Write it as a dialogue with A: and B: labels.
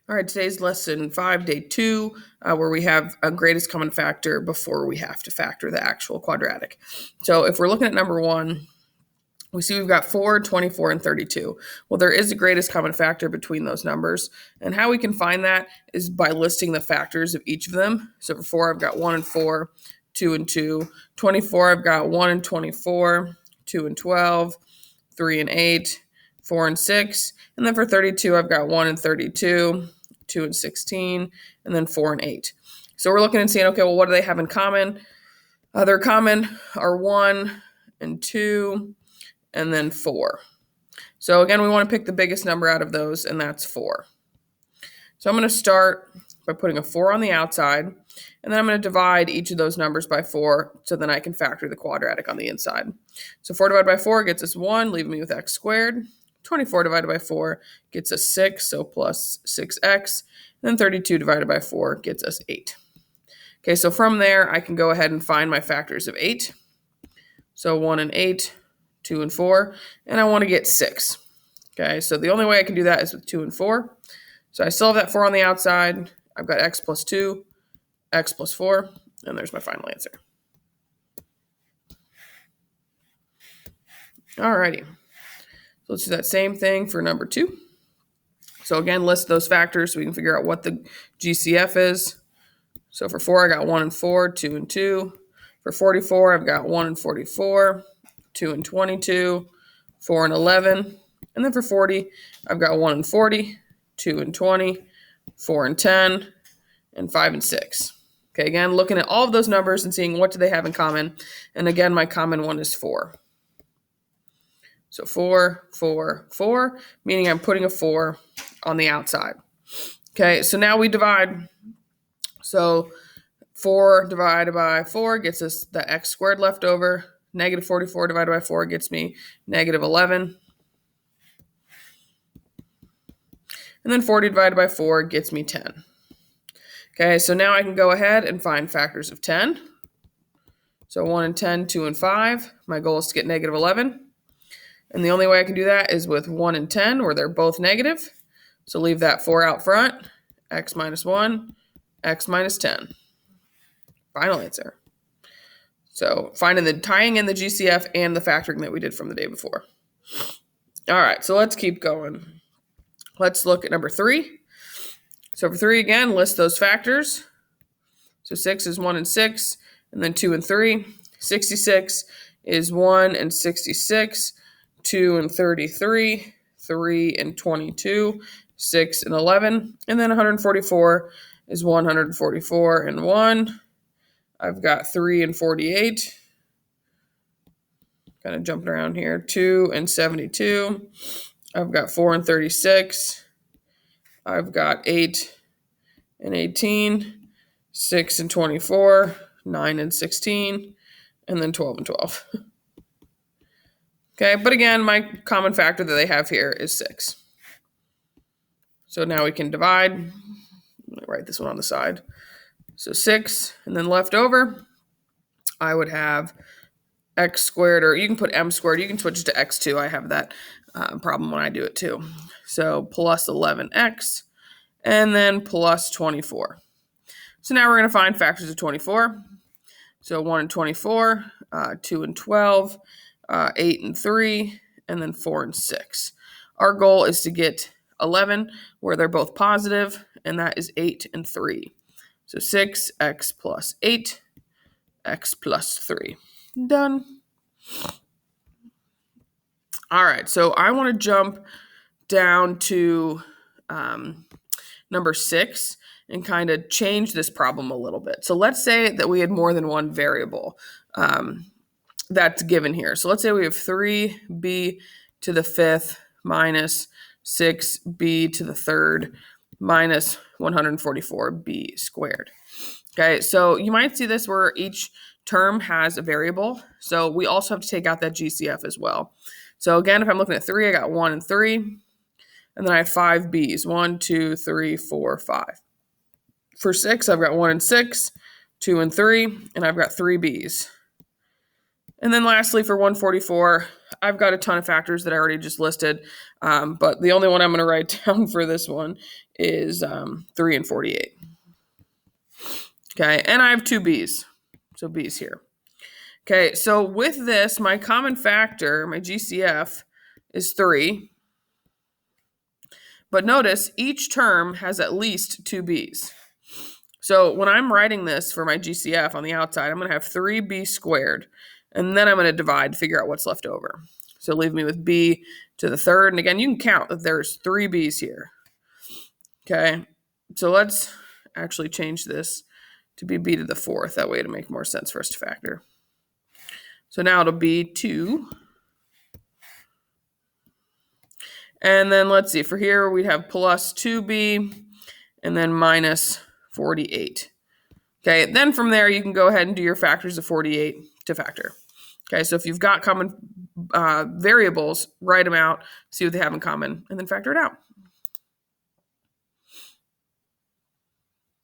A: All right, today's lesson 5, day 2, where we have a greatest common factor before we have to factor the actual quadratic. So if we're looking at number 1, we see we've got 4, 24, and 32. Well, there is a greatest common factor between those numbers. And how we can find that is by listing the factors of each of them. So for 4, I've got 1 and 4, 2 and 2. 24, I've got 1 and 24, 2 and 12, 3 and 8, 4 and 6. And then for 32, I've got 1 and 32, 2 and 16, and then 4 and 8. So we're looking and seeing, okay, well, what do they have in common? Their common are 1 and 2, and then 4. So again, we want to pick the biggest number out of those, and that's 4. So I'm going to start by putting a 4 on the outside, and then I'm going to divide each of those numbers by 4, so then I can factor the quadratic on the inside. So 4 divided by 4 gets us 1, leaving me with x squared. 24 divided by 4 gets us 6, so plus 6x. And then 32 divided by 4 gets us 8. Okay, so from there, I can go ahead and find my factors of 8. So 1 and 8, 2 and 4, and I want to get 6. Okay, so the only way I can do that is with 2 and 4. So I still have that 4 on the outside. I've got x plus 2, x plus 4, and there's my final answer. Alrighty. So let's do that same thing for number 2. So again, list those factors so we can figure out what the GCF is. So for 4, I got 1 and 4, 2 and 2. For 44, I've got 1 and 44, 2 and 22, 4 and 11. And then for 40, I've got 1 and 40, 2 and 20, 4 and 10, and 5 and 6. Okay, again, looking at all of those numbers and seeing what do they have in common. And again, my common one is 4. So 4, 4, 4, meaning I'm putting a 4 on the outside. Okay, so now we divide. So 4 divided by 4 gets us the x squared left over. Negative 44 divided by 4 gets me negative 11. And then 40 divided by 4 gets me 10. Okay, so now I can go ahead and find factors of 10. So 1 and 10, 2 and 5. My goal is to get negative 11. And the only way I can do that is with 1 and 10, where they're both negative. So leave that 4 out front. X minus 1, x minus 10. Final answer. So tying in the GCF and the factoring that we did from the day before. All right, so let's keep going. Let's look at number 3. So for 3, again, list those factors. So 6 is 1 and 6, and then 2 and 3. 66 is 1 and 66, 2 and 33, 3 and 22, 6 and 11. And then 144 is 144 and 1. I've got 3 and 48. Kind of jumping around here. 2 and 72. I've got 4 and 36. I've got 8 and 18. 6 and 24. 9 and 16. And then 12 and 12. Okay, but again, my common factor that they have here is 6. So now we can divide. I'm going to write this one on the side. So 6, and then left over, I would have x squared, or you can put m squared. You can switch it to x2. I have that problem when I do it too. So plus 11x, and then plus 24. So now we're going to find factors of 24. So 1 and 24, 2 and 12, 8 and 3, and then 4 and 6. Our goal is to get 11, where they're both positive, and that is 8 and 3. So 6x plus 8, x plus 3. Done. All right, so I want to jump down to number 6 and kind of change this problem a little bit. So let's say that we had more than one variable that's given here. So let's say we have 3b to the 5th minus 6b to the 3rd minus 144b squared. Okay, so you might see this where each term has a variable. So we also have to take out that GCF as well. So again, if I'm looking at 3, I got 1 and 3. And then I have 5 b's. 1, 2, 3, 4, 5. For 6, I've got 1 and 6, 2 and 3, and I've got 3 b's. And then lastly, for 144, I've got a ton of factors that I already just listed. But the only one I'm going to write down for this one is 3 and 48. Okay, and I have two b's. So b's here. Okay, so with this, my common factor, my GCF, is 3. But notice each term has at least two b's. So when I'm writing this for my GCF on the outside, I'm going to have 3b squared. And then I'm going to divide to figure out what's left over. So leave me with b to the third. And again, you can count that there's 3 b's here. Okay, so let's actually change this to be b to the fourth. That way it'll make more sense for us to factor. So now it'll be 2. And then let's see, for here we'd have plus 2b and then minus 48. Okay, then from there you can go ahead and do your factors of 48 to factor. Okay, so if you've got common variables, write them out, see what they have in common, and then factor it out.